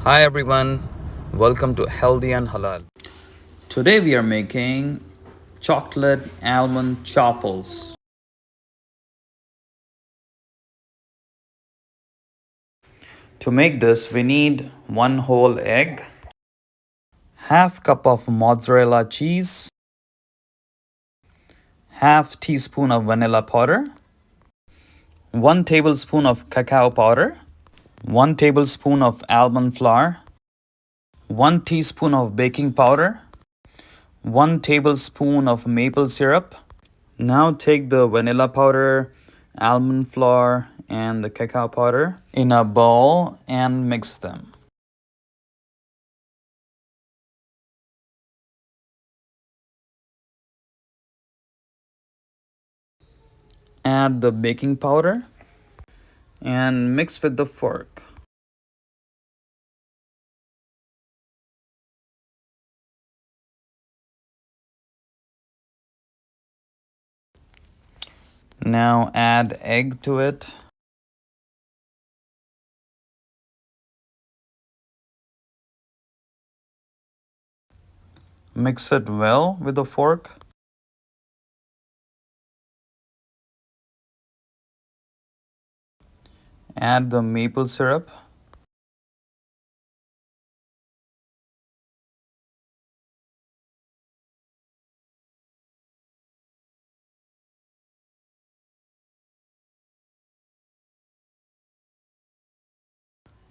Hi everyone, welcome to Healthy and Halal. Today we are making chocolate almond chaffles. To make this, we need one whole egg, half cup of mozzarella cheese, half teaspoon of vanilla powder, 1 tablespoon of cacao powder, 1 tablespoon of almond flour, 1 teaspoon of baking powder, 1 tablespoon of maple syrup. Now take the vanilla powder, almond flour, and the cacao powder in a bowl and mix them. Add the baking powder and mix with the fork. Now add egg to it. Mix it well with the fork. Add the maple syrup.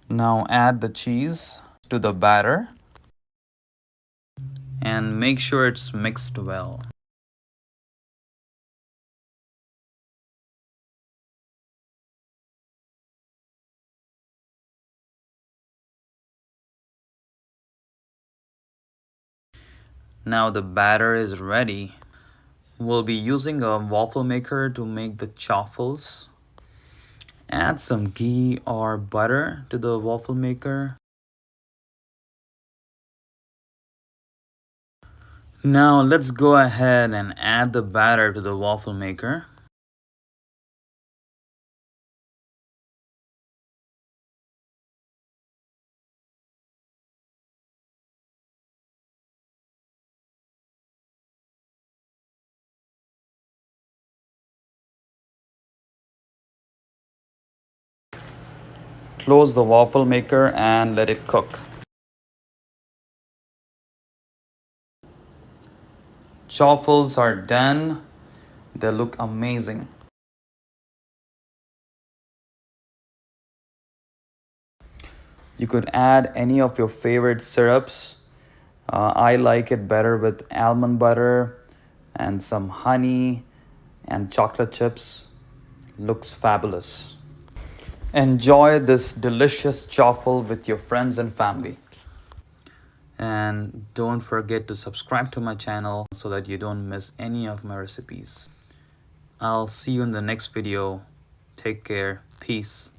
Now add the cheese to the batter and make sure it's mixed well. Now the batter is ready. We'll be using a waffle maker to make the chaffles. Add some ghee or butter to the waffle maker. Now let's go ahead and add the batter to the waffle maker. Close the waffle maker and let it cook. Chaffles are done. They look amazing. You could add any of your favorite syrups. I like it better with almond butter and some honey and chocolate chips. Looks fabulous. Enjoy this delicious chaffle with your friends and family. And don't forget to subscribe to my channel so that you don't miss any of my recipes. I'll see you in the next video. Take care. Peace.